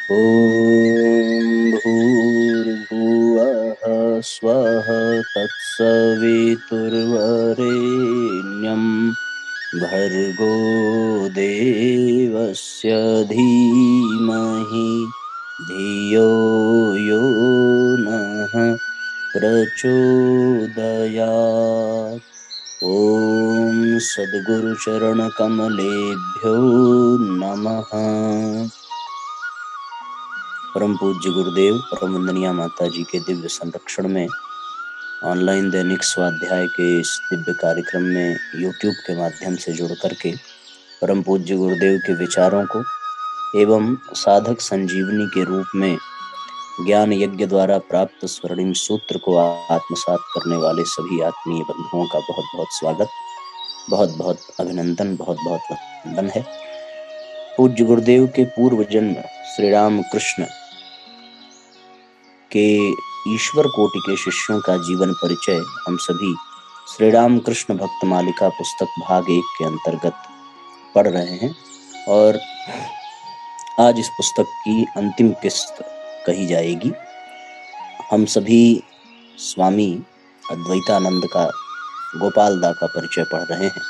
ॐ भूर्भुवः स्वः तत्सवितुर्वरेण्यं भर्गो देवस्य धीमहि धियो यो नः प्रचोदयात्। ॐ सद्गुरु चरण कमलेभ्यो नमः। परम पूज्य गुरुदेव परम वंदनीय माता जी के दिव्य संरक्षण में ऑनलाइन दैनिक स्वाध्याय के इस दिव्य कार्यक्रम में YouTube के माध्यम से जुड़ करके परम पूज्य गुरुदेव के विचारों को एवं साधक संजीवनी के रूप में ज्ञान यज्ञ द्वारा प्राप्त स्वर्णिम सूत्र को आत्मसात करने वाले सभी आत्मीय बंधुओं का बहुत बहुत स्वागत, बहुत बहुत अभिनंदन, बहुत बहुत वंदन है। पूज्य गुरुदेव के पूर्व जन्म श्री राम कृष्ण के ईश्वर कोटि के शिष्यों का जीवन परिचय हम सभी श्री राम कृष्ण भक्त मालिका पुस्तक भाग 1 के अंतर्गत पढ़ रहे हैं और आज इस पुस्तक की अंतिम किस्त कही जाएगी। हम सभी स्वामी अद्वैतानंद का गोपाल दा का परिचय पढ़ रहे हैं,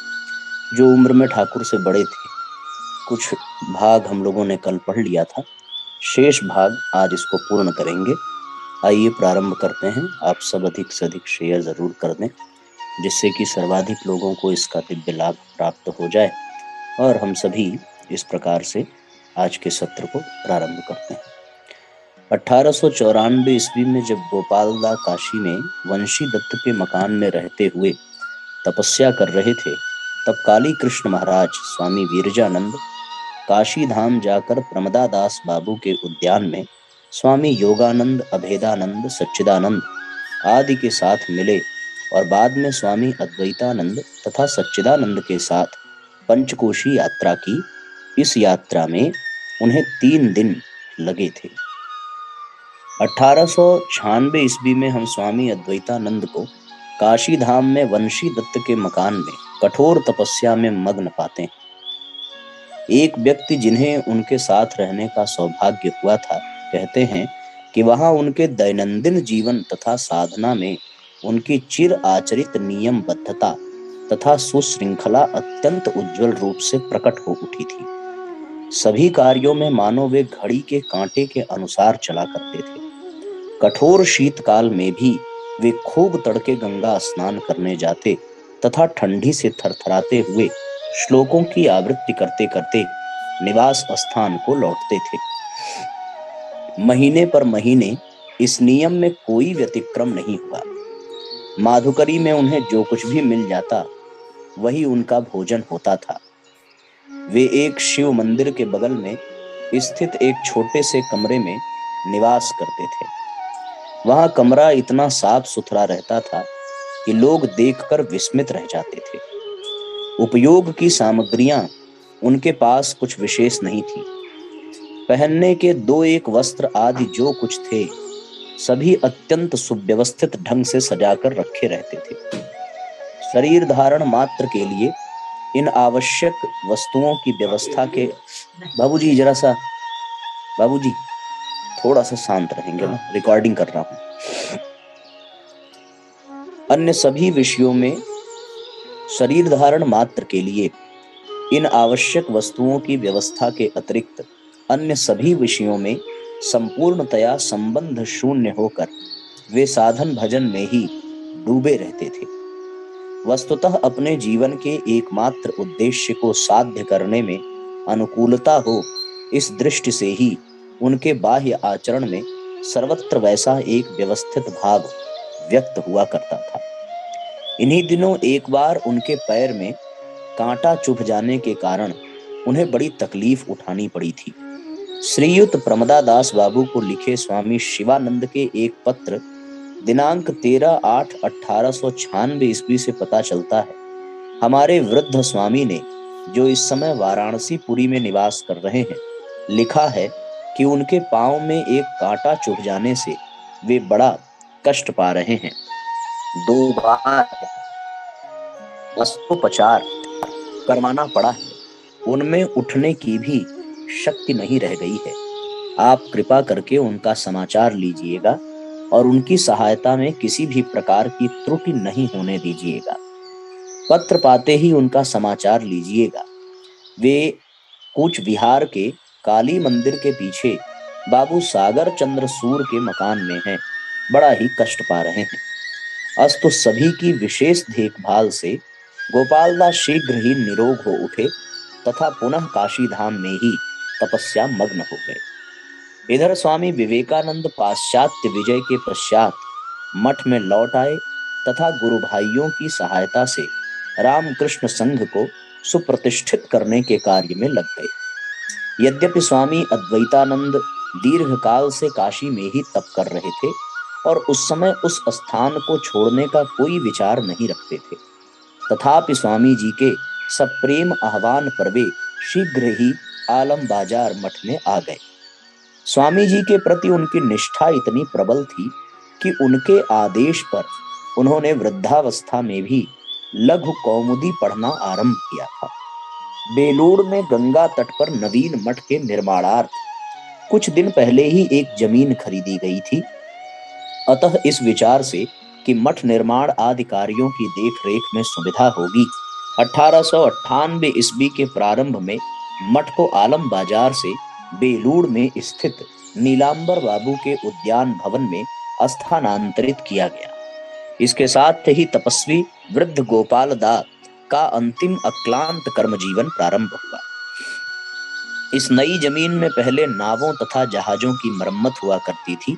जो उम्र में ठाकुर से बड़े थे। कुछ भाग हम लोगों ने कल पढ़ लिया था, शेष भाग आज इसको पूर्ण करेंगे। आइए प्रारंभ करते हैं। आप सब अधिक से अधिक शेयर जरूर कर दें, जिससे कि सर्वाधिक लोगों को इसका दिव्य लाभ प्राप्त हो जाए और हम सभी इस प्रकार से आज के सत्र को प्रारंभ करते हैं। 1894 ईस्वी में जब गोपाल दा काशी में वंशी दत्त के मकान में रहते हुए तपस्या कर रहे थे, तब काली कृष्ण महाराज स्वामी वीरजानंद काशी धाम जाकर प्रमदादास बाबू के उद्यान में स्वामी योगानंद, अभेदानंद, सच्चिदानंद आदि के साथ मिले और बाद में स्वामी अद्वैतानंद तथा सच्चिदानंद के साथ पंचकोशी यात्रा की। इस यात्रा में उन्हें 3 दिन लगे थे। 1896 ईस्वी में हम स्वामी अद्वैतानंद को काशी धाम में वंशी दत्त के मकान में कठोर तपस्या में मग्न पाते हैं। एक व्यक्ति जिन्हें उनके साथ रहने का सौभाग्य हुआ था, कहते हैं कि वहां उनके दैनंदिन जीवन तथा साधना में उनकी चिर आचरित नियमबद्धता तथा सुशृंखला अत्यंत उज्जवल रूप से प्रकट हो उठी थी। सभी कार्यों में मानो वे घड़ी के कांटे के अनुसार चला करते थे। कठोर शीतकाल में भी वे खूब तड़के गंगा स्नान करने जाते तथा ठंडी से थरथराते हुए श्लोकों की आवृत्ति करते करते निवास स्थान को लौटते थे। महीने पर महीने इस नियम में कोई व्यतिक्रम नहीं हुआ। माधुकरी में उन्हें जो कुछ भी मिल जाता वही उनका भोजन होता था। वे एक शिव मंदिर के बगल में स्थित एक छोटे से कमरे में निवास करते थे। वहां कमरा इतना साफ सुथरा रहता था कि लोग देखकर विस्मित रह जाते थे। उपयोग की सामग्रियां उनके पास कुछ विशेष नहीं थी। पहनने के 2-1 वस्त्र आदि जो कुछ थे, सभी अत्यंत सुव्यवस्थित ढंग से सजाकर रखे रहते थे। शरीर धारण मात्र के लिए इन आवश्यक वस्तुओं की व्यवस्था के बाबूजी थोड़ा सा शांत रहेंगे ना, रिकॉर्डिंग कर रहा हूं। अन्य सभी विषयों में शरीर धारण मात्र के लिए इन आवश्यक वस्तुओं की व्यवस्था के अतिरिक्त अन्य सभी विषयों में संपूर्णतया संबंध शून्य होकर वे साधन भजन में ही डूबे रहते थे। वस्तुतः अपने जीवन के एकमात्र उद्देश्य को साध्य करने में अनुकूलता हो, इस दृष्टि से ही उनके बाह्य आचरण में सर्वत्र वैसा एक व्यवस्थित भाव व्यक्त हुआ करता था। इन्हीं दिनों एक बार उनके पैर में कांटा चुभ जाने के कारण उन्हें बड़ी तकलीफ उठानी पड़ी थी। श्रीयुत प्रमदादास बाबू को लिखे स्वामी शिवानंद के एक पत्र दिनांक 13/8/1896 ईस्वी से पता चलता है, हमारे वृद्ध स्वामी ने, जो इस समय वाराणसी पुरी में निवास कर रहे हैं, लिखा है कि उनके पांव में एक कांटा चुभ जाने से वे बड़ा कष्ट पा रहे हैं। 2 बार अस्त्रोपचार करवाना पड़ा है। उनमें उठने की भी शक्ति नहीं रह गई है। आप कृपा करके उनका समाचार लीजिएगा और उनकी सहायता में किसी भी प्रकार की त्रुटि नहीं होने दीजिएगा। पत्र पाते ही उनका समाचार लीजिएगा। वे कूच विहार के काली मंदिर के पीछे बाबू सागर चंद्र सूर के मकान में हैं। बड़ा ही कष्ट पा रहे हैं। अस्तु सभी की विशेष देखभाल से गोपाल दास शीघ्र ही निरोग हो उठे तथा पुनः काशी धाम में ही तपस्या मग्न हो गए। इधर स्वामी विवेकानंद पाश्चात्य विजय के पश्चात मठ में लौट आए तथा गुरु भाइयों की सहायता से रामकृष्ण संघ को सुप्रतिष्ठित करने के कार्य में लग गए। यद्यपि स्वामी अद्वैतानंद दीर्घ काल से काशी में ही तप कर रहे थे और उस समय उस स्थान को छोड़ने का कोई विचार नहीं रखते थे, तथापि स्वामी जी के सप्रेम आह्वान पर वे शीघ्र ही आलम बाजार मठ में आ गए। स्वामी जी के प्रति उनकी निष्ठा इतनी प्रबल थी कि उनके आदेश पर उन्होंने वृद्धावस्था में भी लघु कौमुदी पढ़ना आरंभ किया था। बेलूर में गंगा तट पर नवीन मठ के निर्माणार्थ कुछ दिन पहले ही एक जमीन खरीदी गई थी। अतः इस विचार से कि मठ निर्माण आदि कार्यों की देखरेख में सुविधा होगी, 1898 ईस्वी के प्रारंभ में मठ को आलम बाजार से बेलूर में स्थित नीलांबर बाबू के उद्यान भवन में स्थानांतरित किया गया। इसके साथ ही तपस्वी वृद्ध गोपाल दास का अंतिम अक्लांत कर्म जीवन प्रारंभ हुआ। इस नई जमीन में पहले नावों तथा जहाजों की मरम्मत हुआ करती थी,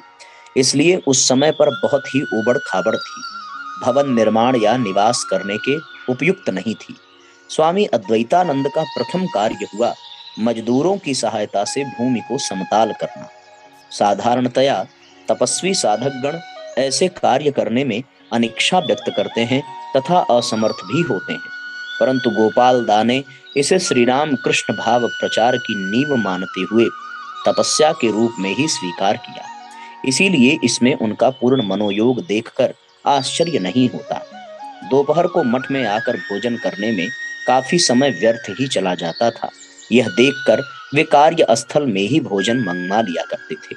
इसलिए उस समय पर बहुत ही उबड़ खाबड़ थी, भवन निर्माण या निवास करने के उपयुक्त नहीं थी। स्वामी अद्वैतानंद का प्रथम कार्य हुआ मजदूरों की सहायता से भूमि को समतल करना। साधारणतया तपस्वी साधकगण ऐसे कार्य करने में अनिच्छा व्यक्त करते हैं तथा असमर्थ भी होते हैं, परंतु गोपाल दा ने इसे श्री राम कृष्ण भाव प्रचार की नींव मानते हुए तपस्या के रूप में ही स्वीकार किया। इसीलिए इसमें उनका पूर्ण मनोयोग देखकर आश्चर्य नहीं होता। दोपहर को मठ में आकर भोजन करने में काफी समय व्यर्थ ही चला जाता था। यह देखकर वे कार्य स्थल में ही भोजन मंगवा लिया करते थे।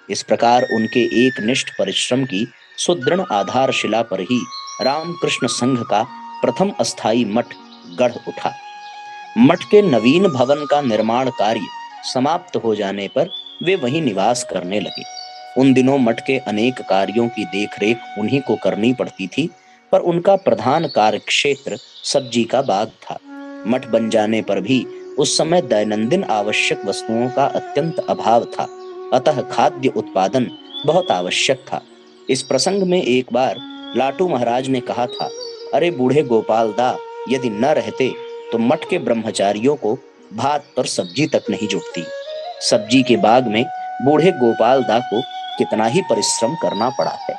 इस प्रकार उनके एक निष्ठ परिश्रम की सुदृढ़ आधारशिला पर ही रामकृष्ण संघ का प्रथम अस्थायी मठ गढ़ उठा। मठ के नवीन भवन का निर्माण कार्य समाप्त हो जाने पर वे वहीं निवास करने लगे। उन दिनों मठ के अनेक कार्यों की देखरेख उन्हीं को करनी पड़ती थी, पर उनका प्रधान कार्य क्षेत्र सब्जी का बाग था। मठ बन जाने पर भी उस समय दैनंदिन आवश्यक वस्तुओं का अत्यंत अभाव था, अतः खाद्य उत्पादन बहुत आवश्यक था। इस प्रसंग में एक बार लाटू महाराज ने कहा था, अरे बूढ़े गोपाल दा, यदि न रहते तो मठ के ब्रह्मचारियों को भात पर सब्जी तक नहीं जुटती। सब्जी के बाग में बूढ़े गोपाल दा को कितना ही परिश्रम करना पड़ा है।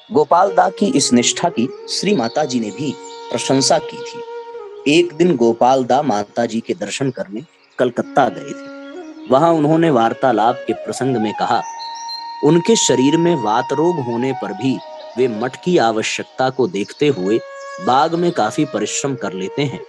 गोपाल दा की इस निष्ठा की श्री माता जी ने भी प्रशंसा की थी। एक दिन गोपाल दा माता जी के दर्शन करने कलकत्ता गए थे। वहां उन्होंने वार्तालाप के प्रसंग में कहा, उनके शरीर में वात रोग होने पर भी वे मठ की आवश्यकता को देखते हुए बाग में काफी परिश्रम कर लेते हैं।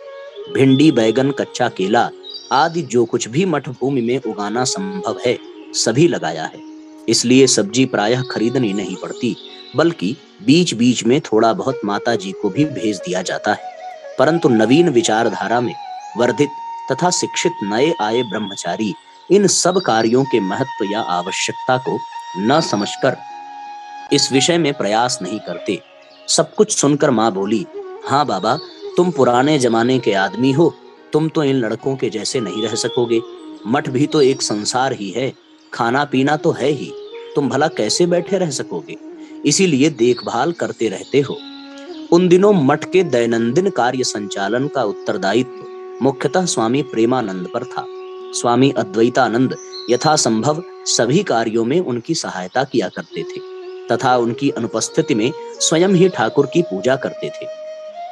भिंडी, बैगन, कच्चा केला आदि जो कुछ भी मठ भूमि में उगाना संभव है सभी लगाया है। इसलिए सब्जी प्रायः खरीदनी नहीं पड़ती, बल्कि बीच बीच में थोड़ा बहुत माता जी को भी भेज दिया जाता है। परंतु नवीन विचारधारा में वर्धित तथा शिक्षित नए आए ब्रह्मचारी इन सब कार्यों के महत्व या आवश्यकता को न समझकर इस विषय में प्रयास नहीं करते। सब कुछ सुनकर माँ बोली, हाँ बाबा, तुम पुराने जमाने के आदमी हो, तुम तो इन लड़कों के जैसे नहीं रह सकोगे। मठ भी तो एक संसार ही है, खाना पीना तो है ही, तुम भला कैसे बैठे रह सकोगे? इसीलिए देखभाल करते रहते हो। उन दिनों मठ के दैनंदिन कार्य संचालन का उत्तरदायित्व मुख्यतः स्वामी प्रेमानंद पर था। स्वामी अद्वैतानंद यथासंभव सभी कार्यों में उनकी सहायता किया करते थे तथा उनकी अनुपस्थिति में स्वयं ही ठाकुर की पूजा करते थे।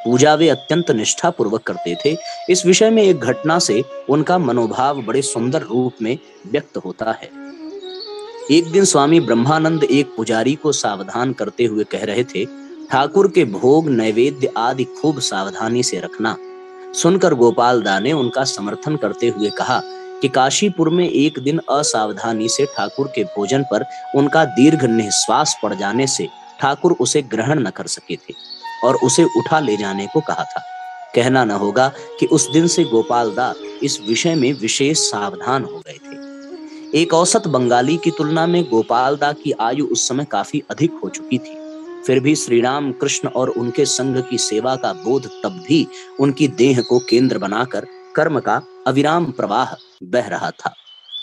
पूजा वे अत्यंत निष्ठा पूर्वक करते थे। इस विषय में एक घटना से उनका मनोभाव बड़े सुंदर रूप में व्यक्त होता है। एक दिन स्वामी ब्रह्मानंद एक पुजारी को सावधान करते हुए कह रहे थे, ठाकुर के भोग नैवेद्य आदि खूब सावधानी से रखना। सुनकर गोपाल दा ने उनका समर्थन करते हुए कहा, कि काशीपुर में एक दिन असावधानी से ठाकुर के भोजन पर उनका दीर्घ निःश्वास पड़ जाने से ठाकुर उसे ग्रहण न कर सके थे और उसे उठा ले जाने को कहा था। कहना न होगा कि उस दिन से गोपाल दा इस विषय में विशेष सावधान हो गए थे। एक औसत बंगाली की तुलना में गोपाल दा की आयु उस समय काफी अधिक हो चुकी थी। फिर भी श्री राम कृष्ण और उनके संघ की सेवा का बोध तब भी उनकी देह को केंद्र बनाकर कर्म का अविराम प्रवाह बह रहा था।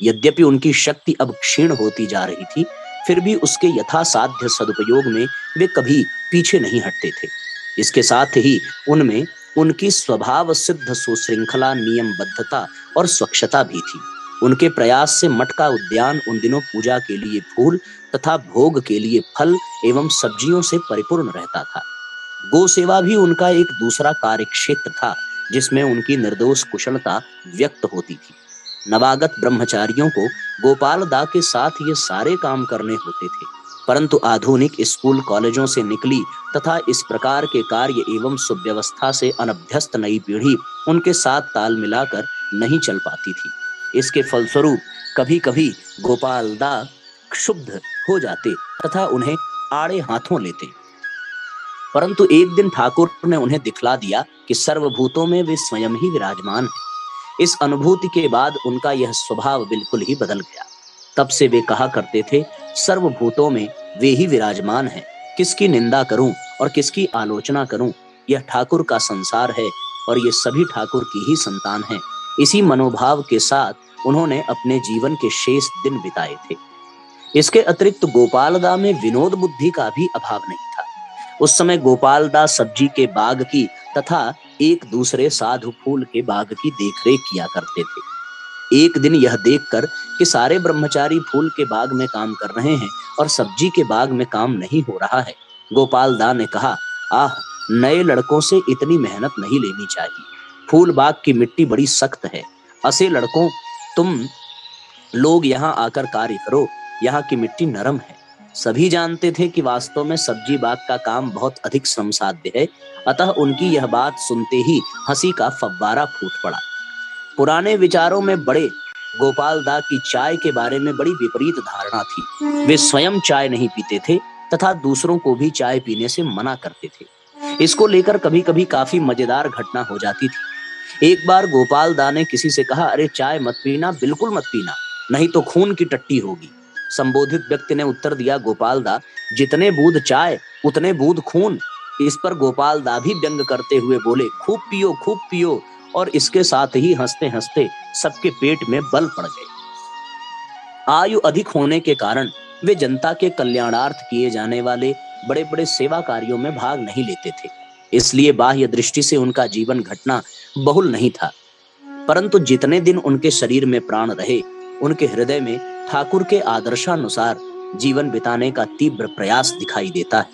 यद्यपि उनकी शक्ति अब क्षीण होती जा रही थी, फिर भी उसके यथासाध्य सदुपयोग में वे कभी पीछे नहीं हटते थे। इसके साथ ही उनमें उनकी स्वभाव सिद्ध सुशृंखला, नियमबद्धता और स्वच्छता भी थी। उनके प्रयास से मठ का उद्यान उन दिनों पूजा के लिए फूल तथा भोग के लिए फल एवं सब्जियों से परिपूर्ण रहता था। गो सेवा भी उनका एक दूसरा कार्य क्षेत्र था, जिसमें उनकी निर्दोष कुशलता व्यक्त होती थी। नवागत ब्रह्मचारियों को गोपाल दा के साथ ये सारे काम करने होते थे, परंतु आधुनिक स्कूल कॉलेजों से निकली तथा इस प्रकार के कार्य एवं सुव्यवस्था से अनभ्यस्त नई पीढ़ी उनके साथ ताल मिलाकर नहीं चल पाती थी। इसके फलस्वरूप कभी कभी गोपाल दा क्षुब्ध हो जाते तथा उन्हें आड़े हाथों लेते, परंतु एक दिन ठाकुर ने उन्हें दिखला दिया कि सर्वभूतों में वे स्वयं ही विराजमान हैं। इस अनुभूति के बाद उनका यह स्वभाव बिल्कुल ही बदल गया। तब से वे कहा करते थे, सर्वभूतों में वे ही विराजमान हैं, किसकी निंदा करूं और किसकी आलोचना करूं, यह ठाकुर का संसार है और ये सभी ठाकुर की ही संतान हैं। इसी मनोभाव के साथ उन्होंने अपने जीवन के शेष दिन बिताए थे। इसके अतिरिक्त गोपाल दा में विनोद बुद्धि का भी अभाव नहीं था। उस समय गोपाल दा सब्जी के बाग की तथा एक दूसरे साधु फूल के बाग की देखरेख किया करते थे। एक दिन यह देखकर कि सारे ब्रह्मचारी फूल के बाग में काम कर रहे हैं और सब्जी के बाग में काम नहीं हो रहा है, गोपाल दा ने कहा, आह, नए लड़कों से इतनी मेहनत नहीं लेनी चाहिए। फूल बाग की मिट्टी बड़ी सख्त है। असे लड़कों, तुम लोग यहाँ आकर कार्य करो, यहाँ की मिट्टी नरम है। सभी जानते थे कि वास्तव में सब्जी बाग का काम बहुत अधिक श्रम साध्य है, अतः उनकी यह बात सुनते ही हंसी का फव्वारा फूट पड़ा। पुराने विचारों में बड़े गोपाल दा की चाय के बारे में बड़ी विपरीत धारणा थी। वे स्वयं चाय नहीं पीते थे तथा दूसरों को भी चाय पीने से मना करते थे। इसको लेकर कभी कभी काफी मजेदार घटना हो जाती थी। एक बार गोपाल दा ने किसी से कहा, अरे चाय मत पीना, बिल्कुल मत पीना, नहीं तो खून की टट्टी होगी। संबोधित व्यक्ति ने उत्तर दिया, गोपाल दा, जितने बूंद चाय उतने बूंद खून। इस पर गोपाल दा भी व्यंग करते हुए बोले, खूब पियो, खूब पियो, और इसके साथ ही हंसते हंसते सबके पेट में बल पड़ गए। आयु अधिक होने के कारण वे जनता के कल्याणार्थ किए जाने वाले बड़े बड़े सेवा कार्यों में भाग नहीं लेते थे, इसलिए बाह्य दृष्टि से उनका जीवन घटना बहुल नहीं था। परंतु जितने दिन उनके शरीर में प्राण रहे, उनके हृदय में ठाकुर के आदर्शानुसार जीवन बिताने का तीव्र प्रयास दिखाई देता है।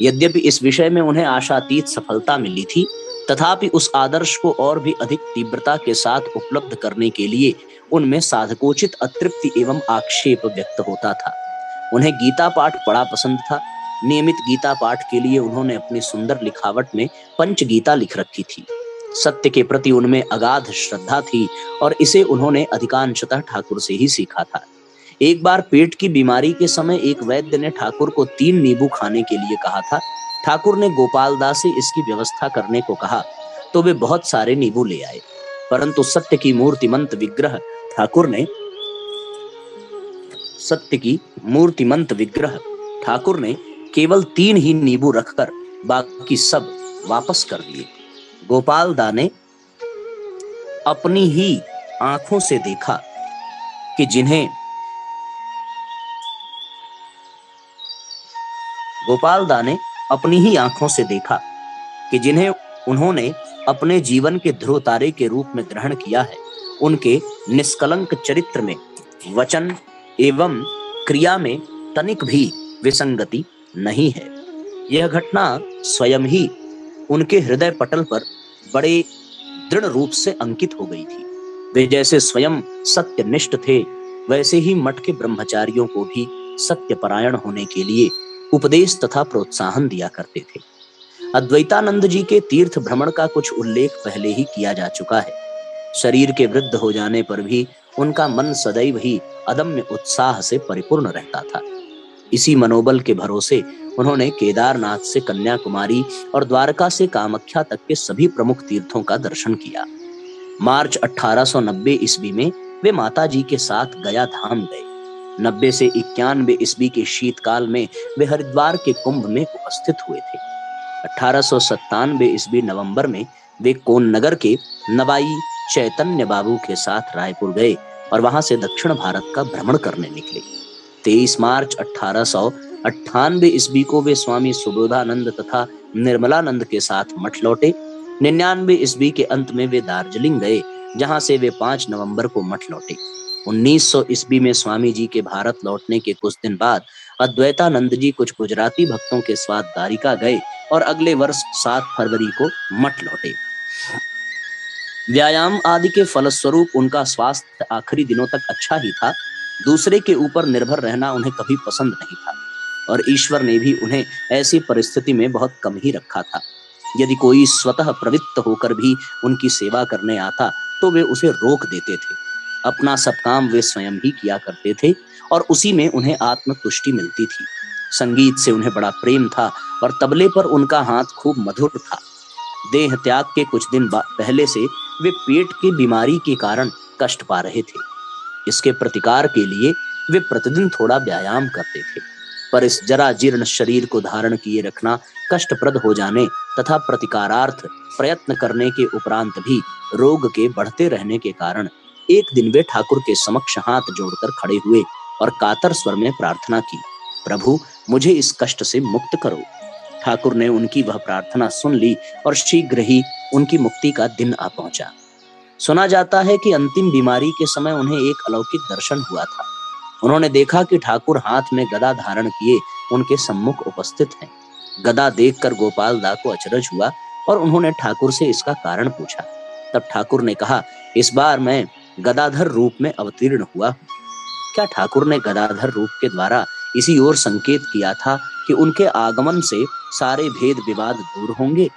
यद्यपि इस विषय में उन्हें आशातीत सफलता मिली थी, तथापि उस आदर्श को और भी अधिक तीव्रता के साथ उपलब्ध करने के लिए उनमें साधकोचित अतृप्ति एवं आक्षेप व्यक्त होता था। उन्हें गीता पाठ बड़ा पसंद था। नियमित गीता पाठ के लिए उन्होंने अपनी सुंदर लिखावट में पंच गीता लिख रखी थी। सत्य के प्रति उनमें अगाध श्रद्धा थी और इसे उन्होंने अधिकांशतः ठाकुर से ही सीखा था। एक बार पेट की बीमारी के समय एक वैद्य ने ठाकुर को 3 नींबू खाने के लिए कहा था। ठाकुर ने गोपाल दास से इसकी व्यवस्था करने को कहा तो वे बहुत सारे नींबू ले आए, परंतु सत्य की मूर्तिमंत विग्रह ठाकुर ने केवल 3 ही नींबू रखकर बाकी सब वापस कर दिए। गोपाल दा ने अपनी ही आंखों से देखा कि जिन्हें उन्होंने अपने जीवन के ध्रुव तारे के रूप में ग्रहण किया है, उनके निष्कलंक चरित्र में वचन एवं क्रिया में तनिक भी विसंगति नहीं है। यह घटना स्वयं ही उनके हृदय पटल पर बड़े दृढ़ रूप से अंकित हो गई थी। वे जैसे स्वयं सत्यनिष्ठ थे, वैसे ही मठ के ब्रह्मचारियों को भी सत्यपरायण होने के लिए उपदेश तथा प्रोत्साहन दिया करते थे। अद्वैतानंद जी के तीर्थ भ्रमण का कुछ उल्लेख पहले ही किया जा चुका है। शरीर के वृद्ध हो जाने पर भी उनका मन सदैव ही अदम्य उत्साह से परिपूर्ण रहता था। इसी मनोबल के भरोसे उन्होंने केदारनाथ से कन्याकुमारी और द्वारका से कामाख्या तक के सभी प्रमुख तीर्थों का दर्शन किया। मार्च 1890 ईस्वी में वे माता जी के साथ गया धाम गए। 90 से 91 ईस्वी के शीतकाल में वे हरिद्वार के कुंभ में उपस्थित हुए थे। 1897 ईस्वी नवंबर में वे कोन्नगर के नवाई चैतन्य बाबू के साथ रायपुर गए और वहां से दक्षिण भारत का भ्रमण करने निकले। 23 मार्च 1898 ईस्वी को वे स्वामी सुबोधानंद तथा निर्मलानंद के साथ मठ लौटे। 99 ईस्वी के अंत में वे दार्जिलिंग गए, जहां से वे 5 नवंबर को मठ लौटे। 1900 ईस्वी में स्वामी जी के भारत लौटने के कुछ दिन बाद अद्वैतानंद जी कुछ गुजराती भक्तों के साथ द्वारिका गए और अगले वर्ष 7 फरवरी को मठ लौटे। व्यायाम आदि के फलस्वरूप उनका स्वास्थ्य आखिरी दिनों तक अच्छा ही था। दूसरे के ऊपर निर्भर रहना उन्हें कभी पसंद नहीं था और ईश्वर ने भी उन्हें ऐसी परिस्थिति में बहुत कम ही रखा था। यदि कोई स्वतः प्रवृत्त होकर भी उनकी सेवा करने आता तो वे उसे रोक देते थे। अपना सब काम वे स्वयं ही किया करते थे और उसी में उन्हें आत्मतुष्टि मिलती थी। संगीत से उन्हें बड़ा प्रेम था और तबले पर उनका हाथ खूब मधुर था। देह त्याग के कुछ दिन पहले से वे पेट की बीमारी के कारण कष्ट पा रहे थे। इसके प्रतिकार के लिए वे प्रतिदिन थोड़ा व्यायाम करते थे, पर इस जरा जीर्ण शरीर को धारण किए रखना कष्टप्रद हो जाने तथा प्रतिकारार्थ प्रयत्न करने के उपरांत भी रोग के बढ़ते रहने के कारण एक दिन वे ठाकुर के समक्ष हाथ जोड़कर खड़े हुए और कातर स्वर में प्रार्थना की, प्रभु मुझे इस कष्ट से मुक्त करो। ठाकुर ने उनकी वह प्रार्थना सुन ली और शीघ्र ही उनकी मुक्ति का दिन आ पहुंचा। सुना जाता है कि अंतिम बीमारी के समय उन्हें एक अलौकिक दर्शन हुआ था। उन्होंने देखा कि ठाकुर हाथ में गदा धारण किए उनके सम्मुख उपस्थित हैं। गदा देखकर गोपाल दा को अचरज हुआ और उन्होंने ठाकुर से इसका कारण पूछा। तब ठाकुर ने कहा, इस बार मैं गदाधर रूप में अवतीर्ण हुआ हूं। क्या ठाकुर ने गदाधर रूप के द्वारा इसी ओर संकेत किया था कि उनके आगमन से सारे भेद विवाद दूर होंगे?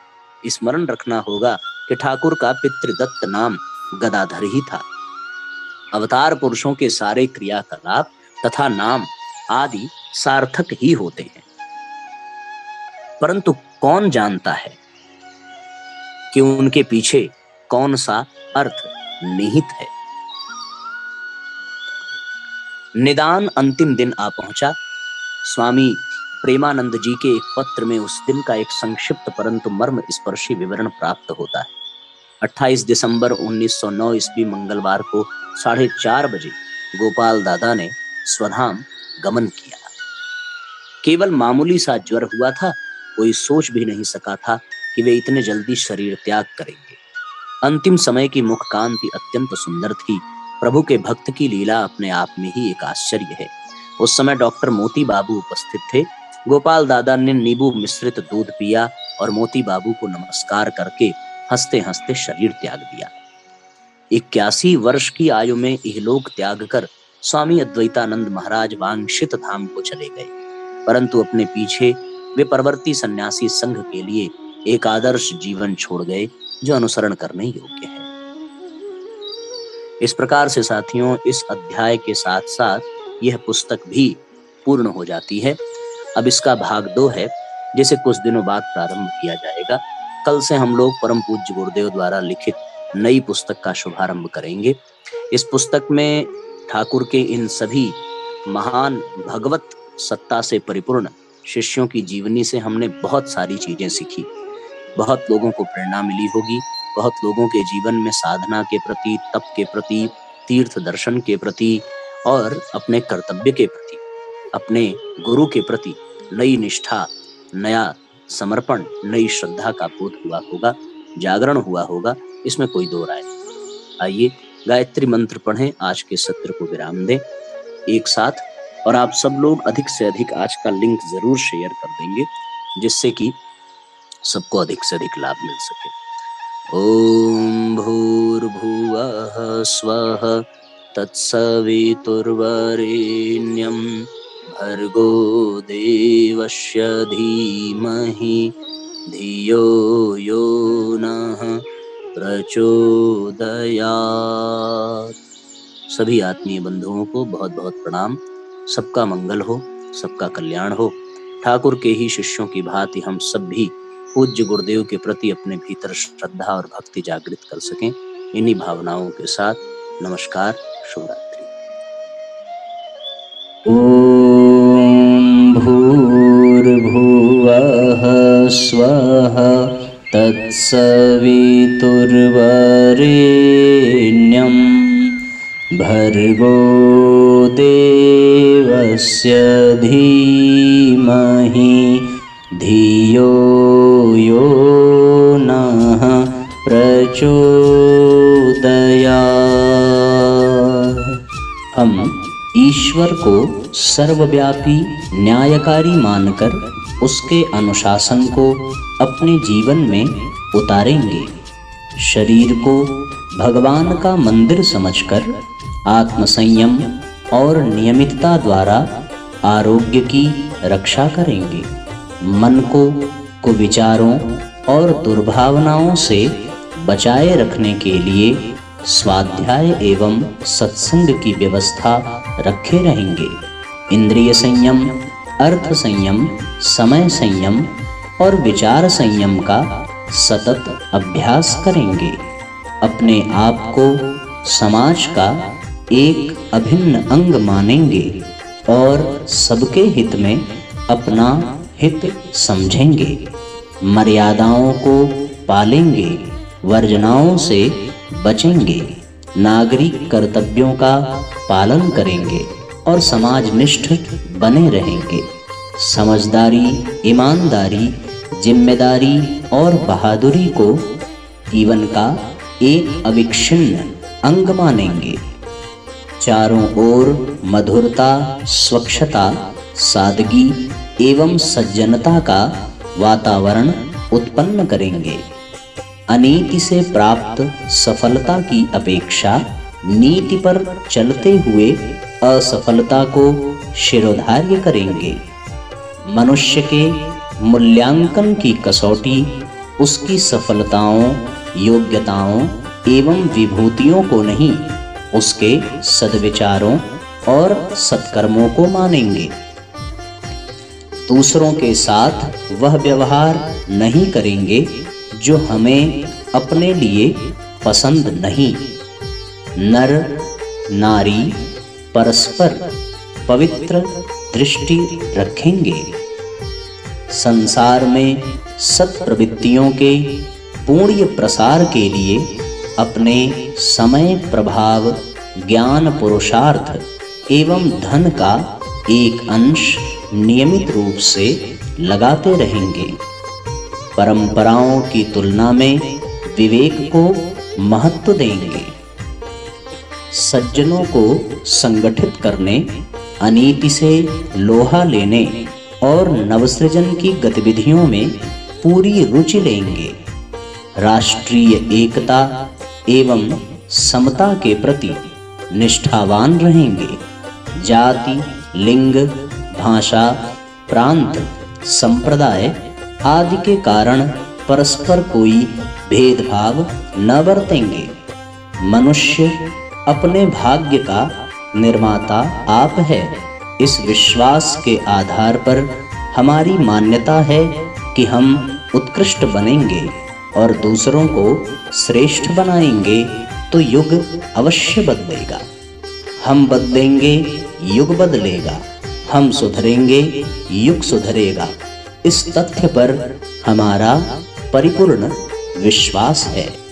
स्मरण रखना होगा कि ठाकुर का पितृदत्त नाम गदाधर ही था। अवतार पुरुषों के सारे क्रियाकलाप तथा नाम आदि सार्थक ही होते हैं, परंतु कौन जानता है कि उनके पीछे कौन सा अर्थ निहित है। निदान अंतिम दिन आ पहुंचा। स्वामी प्रेमानंद जी के एक पत्र में उस दिन का एक संक्षिप्त परंतु मर्म स्पर्शी विवरण प्राप्त होता है। 28 दिसंबर 1909 ईस्वी मंगलवार को 4:30 बजे गोपाल दादा ने स्वधाम गमन किया। केवल मामूली सा ज्वर हुआ था, कोई सोच भी नहीं सका था कि वे इतने जल्दी शरीर त्याग करेंगे। अंतिम समय की मुख कांति अत्यंत सुंदर थी। प्रभु के भक्त की लीला अपने आप में ही एक आश्चर्य है। उस समय डॉक्टर मोती बाबू उपस्थित थे। गोपाल दादा ने नींबू मिश्रित दूध पिया और मोती बाबू को नमस्कार करके हंसते हंसते शरीर त्याग दिया। 81 वर्ष की आयु में इहलोक त्याग कर स्वामी अद्वैतानंद महाराज वांछित धाम को चले गए, परंतु अपने पीछे वे परवर्ती सन्यासी संघ के लिए एक आदर्श जीवन छोड़ गए जो अनुसरण करने योग्य है। इस प्रकार से साथियों, इस अध्याय के साथ साथ यह पुस्तक भी पूर्ण हो जाती है। अब इसका भाग 2 है, जिसे कुछ दिनों बाद प्रारंभ किया जाएगा। कल से हम लोग परम पूज्य गुरुदेव द्वारा लिखित नई पुस्तक का शुभारंभ करेंगे। इस पुस्तक में ठाकुर के इन सभी महान भगवत सत्ता से परिपूर्ण शिष्यों की जीवनी से हमने बहुत सारी चीजें सीखी। बहुत लोगों को प्रेरणा मिली होगी। बहुत लोगों के जीवन में साधना के प्रति, तप के प्रति, तीर्थ दर्शन के प्रति और अपने कर्तव्य के प्रति, अपने गुरु के प्रति नई निष्ठा, नया समर्पण, नई श्रद्धा का बोध हुआ होगा, जागरण हुआ होगा, इसमें कोई दो राय नहीं। आइए गायत्री मंत्र पढ़ें, आज के सत्र को विराम दें एक साथ, और आप सब लोग अधिक से अधिक आज का लिंक जरूर शेयर कर देंगे, जिससे कि सबको अधिक से अधिक लाभ मिल सके। ओम भूर्भुवः स्वः तत्सवितुर्वरेण्यं भर्गो देवस्य धीमहि धियो यो नः प्रचोदयात्। सभी आत्मीय बंधुओं को बहुत बहुत प्रणाम। सबका मंगल हो, सबका कल्याण हो। ठाकुर के ही शिष्यों की भांति हम सब भी पूज्य गुरुदेव के प्रति अपने भीतर श्रद्धा और भक्ति जागृत कर सकें। इन्हीं भावनाओं के साथ नमस्कार, शुभ रात्रि। ॐ भूर्भुवः स्वः तत्सवितुर्वरेण्यं भर्गो देवस्य धीमहि धियो यो नः प्रचोदयात्। हम ईश्वर को सर्वव्यापी न्यायकारी मानकर उसके अनुशासन को अपने जीवन में उतारेंगे। शरीर को भगवान का मंदिर समझकर आत्मसंयम और नियमितता द्वारा आरोग्य की रक्षा करेंगे। मन को कुविचारों और दुर्भावनाओं से बचाए रखने के लिए स्वाध्याय एवं सत्संग की व्यवस्था रखे रहेंगे। इंद्रिय संयम, अर्थ संयम, समय संयम और विचार संयम का सतत अभ्यास करेंगे। अपने आप को समाज का एक अभिन्न अंग मानेंगे और सबके हित में अपना हित समझेंगे। मर्यादाओं को पालेंगे, वर्जनाओं से बचेंगे, नागरिक कर्तव्यों का पालन करेंगे और समाजनिष्ठ बने रहेंगे। समझदारी, ईमानदारी, जिम्मेदारी और बहादुरी को जीवन का एक अविच्छिन्न अंग मानेंगे। चारों ओर मधुरता, स्वच्छता, सादगी एवं सज्जनता का वातावरण उत्पन्न करेंगे। अनीति से प्राप्त सफलता की अपेक्षा नीति पर चलते हुए असफलता को शिरोधार्य करेंगे। मनुष्य के मूल्यांकन की कसौटी उसकी सफलताओं, योग्यताओं एवं विभूतियों को नहीं, उसके सद्विचारों और सत्कर्मों को मानेंगे। दूसरों के साथ वह व्यवहार नहीं करेंगे जो हमें अपने लिए पसंद नहीं। नर नारी परस्पर पवित्र दृष्टि रखेंगे। संसार में सत्प्रवृत्तियों के पूर्ण प्रसार के लिए अपने समय, प्रभाव, ज्ञान, पुरुषार्थ एवं धन का एक अंश नियमित रूप से लगाते रहेंगे। परंपराओं की तुलना में विवेक को महत्व देंगे। सज्जनों को संगठित करने, अनीति से लोहा लेने और नवसृजन की गतिविधियों में पूरी रुचि लेंगे। राष्ट्रीय एकता एवं समता के प्रति निष्ठावान रहेंगे। जाति, लिंग, भाषा, प्रांत, संप्रदाय आदि के कारण परस्पर कोई भेदभाव न बरतेंगे। मनुष्य अपने भाग्य का निर्माता आप है। इस विश्वास के आधार पर हमारी मान्यता है कि हम उत्कृष्ट बनेंगे और दूसरों को श्रेष्ठ बनाएंगे तो युग अवश्य बदलेगा। हम बदलेंगे, युग बदलेगा। हम सुधरेंगे, युग सुधरेगा। इस तथ्य पर हमारा परिपूर्ण विश्वास है।